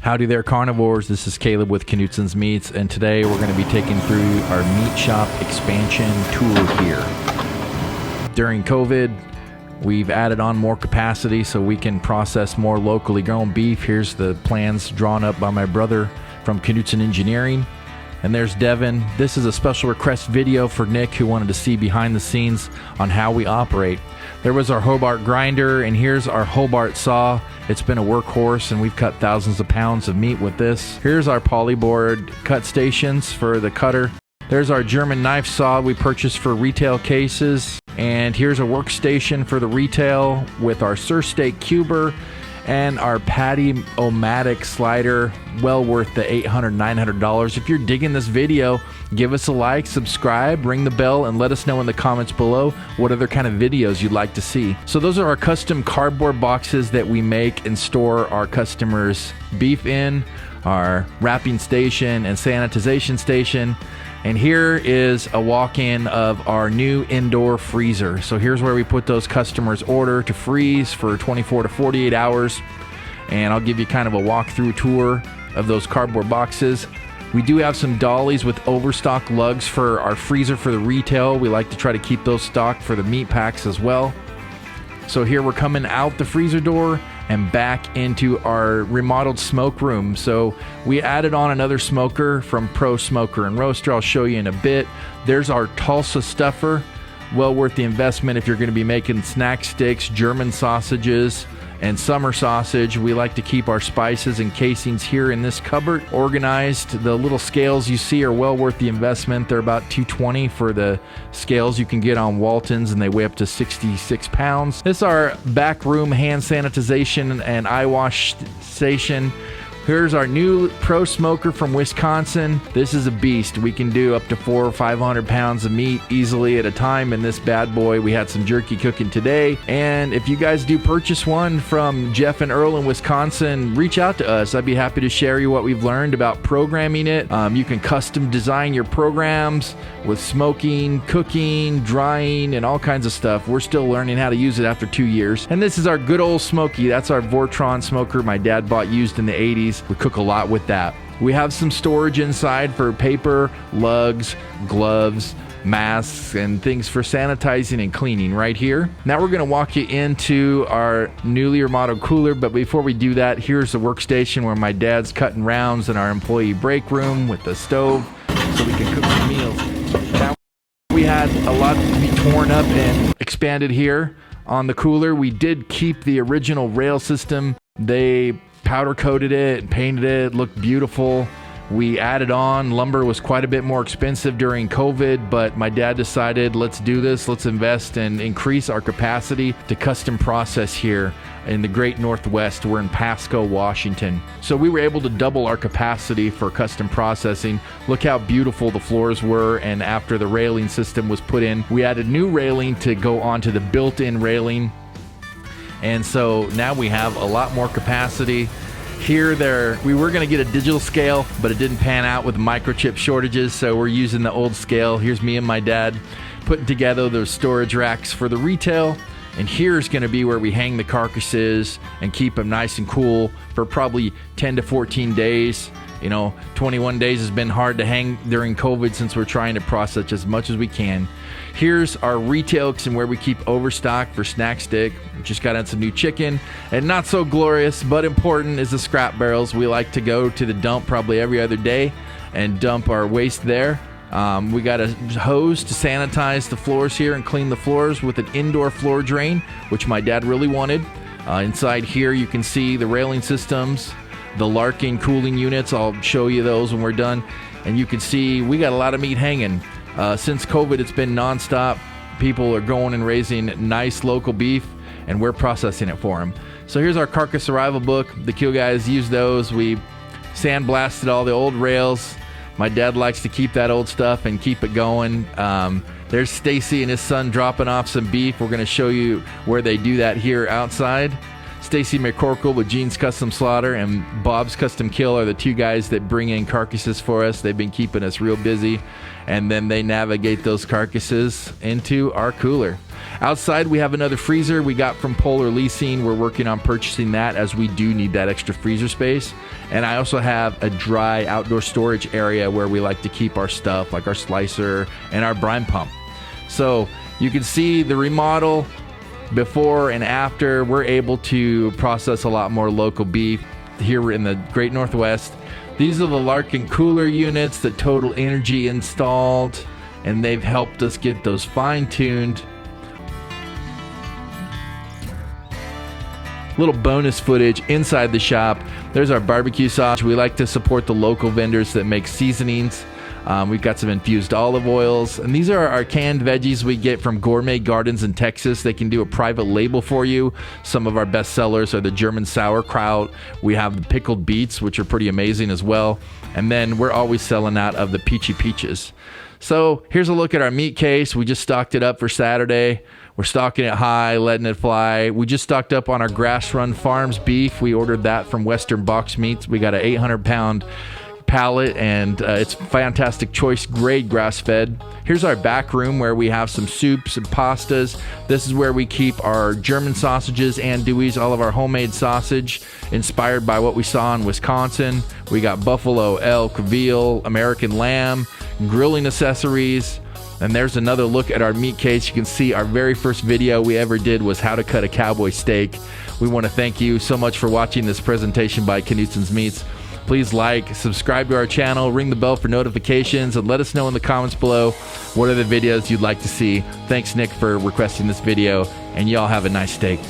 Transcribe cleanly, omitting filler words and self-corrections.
Howdy there, carnivores. This is Caleb with knutzen'd Meats, and today we're going to be taking through our meat shop expansion tour here. During COVID, we've added on more capacity so we can process more locally grown beef. Here's the plans drawn up by my brother from Knutzen'd Engineering. And there's Devin. This is a special request video for Nick, who wanted to see behind the scenes on how we operate. There was our Hobart grinder, and here's our Hobart saw. It's been a workhorse, and we've cut thousands of pounds of meat with this. Here's our polyboard cut stations for the cutter. There's our German knife saw we purchased for retail cases. And here's a workstation for the retail with our Sursteak cuber and our Patty-O-Matic slider, well worth the $800, $900. If you're digging this video, give us a like, subscribe, ring the bell, and let us know in the comments below what other kind of videos you'd like to see. So those are our custom cardboard boxes that we make and store our customers' beef in, our wrapping station and sanitization station. And here is a walk-in of our new indoor freezer. So here's where we put those customers' order to freeze for 24 to 48 hours. And I'll give you kind of a walkthrough tour of those cardboard boxes. We do have some dollies with overstock lugs for our freezer for the retail. We like to try to keep those stocked for the meat packs as well. So here we're coming out the freezer door and back into our remodeled smoke room. So we added on another smoker from Pro Smoker and Roaster. I'll show you in a bit. There's our Tulsa stuffer. Well worth the investment if you're going to be making snack sticks, German sausages, and summer sausage. We like to keep our spices and casings here in this cupboard organized. The little scales you see are well worth the investment. They're about $220 for the scales you can get on Walton's, and they weigh up to 66 pounds. This is our back room hand sanitization and eye wash station. Here's our new Pro Smoker from Wisconsin. This is a beast. We can do up to 400 or 500 pounds of meat easily at a time in this bad boy. We had some jerky cooking today. And if you guys do purchase one from Jeff and Earl in Wisconsin, reach out to us. I'd be happy to share you what we've learned about programming it. You can custom design your programs with smoking, cooking, drying, and all kinds of stuff. We're still learning how to use it after 2 years. And this is our good old Smoky. That's our Vortron smoker my dad bought used in the 80s. We cook a lot with that. We have some storage inside for paper, lugs, gloves, masks, and things for sanitizing and cleaning right here. Now we're going to walk you into our newly remodeled cooler, but before we do that, here's the workstation where my dad's cutting rounds in our employee break room with the stove so we can cook some meals. Now we had a lot to be torn up and expanded here on the cooler. We did keep the original rail system. They powder coated it and painted it, looked beautiful. We added on. Lumber was quite a bit more expensive during COVID, but my dad decided, let's do this. Let's invest and increase our capacity to custom process here in the great Northwest. We're in Pasco, Washington. So we were able to double our capacity for custom processing. Look how beautiful the floors were, and after the railing system was put in, we added new railing to go onto the built-in railing. And so now we have a lot more capacity. Here, we were going to get a digital scale, but it didn't pan out with microchip shortages, so we're using the old scale. Here's me and my dad putting together those storage racks for the retail. And here's going to be where we hang the carcasses and keep them nice and cool for probably 10 to 14 days. 21 days has been hard to hang during COVID since we're trying to process as much as we can. Here's our retail and where we keep overstock for snack stick. We just got in some new chicken. And not so glorious, but important, is the scrap barrels. We like to go to the dump probably every other day and dump our waste there. We got a hose to sanitize the floors here and clean the floors with an indoor floor drain, which my dad really wanted. Inside here you can see the railing systems, the Larkin cooling units. I'll show you those when we're done. And you can see we got a lot of meat hanging. Since COVID, it's been nonstop. People are going and raising nice local beef, and we're processing it for them. So here's our carcass arrival book. The Kill guys use those. We sandblasted all the old rails. My dad likes to keep that old stuff and keep it going. There's Stacy and his son dropping off some beef. We're going to show you where they do that here outside. Stacy McCorkle with Gene's Custom Slaughter and Bob's Custom Kill are the two guys that bring in carcasses for us. They've been keeping us real busy, and then they navigate those carcasses into our cooler. Outside, we have another freezer we got from Polar Leasing. We're working on purchasing that, as we do need that extra freezer space. And I also have a dry outdoor storage area where we like to keep our stuff, like our slicer and our brine pump. So you can see the remodel before and after. We're able to process a lot more local beef here in the Great Northwest. These are the Larkin cooler units that Total Energy installed, and they've helped us get those fine-tuned. Little bonus footage inside the shop. There's our barbecue sauce. We like to support the local vendors that make seasonings. We've got some infused olive oils, and these are our canned veggies we get from Gourmet Gardens in Texas. They can do a private label for you. Some of our best sellers are the German sauerkraut. We have the pickled beets, which are pretty amazing as well. And then we're always selling out of the peachy peaches. So here's a look at our meat case. We just stocked it up for Saturday. We're stocking it high, letting it fly. We just stocked up on our Grass Run Farms beef. We ordered that from Western Box Meats. We got an 800-pound pallet, and it's fantastic choice grade grass-fed. Here's our back room where we have some soups and pastas. This is where we keep our German sausages, andouilles, all of our homemade sausage inspired by what we saw in Wisconsin. We got buffalo, elk, veal, American lamb, grilling accessories. And there's another look at our meat case. You can see our very first video we ever did was how to cut a cowboy steak. We want to thank you so much for watching this presentation by knutzen'd Meats. Please like, subscribe to our channel, ring the bell for notifications, and let us know in the comments below what are the videos you'd like to see. Thanks, Nick, for requesting this video, and y'all have a nice steak.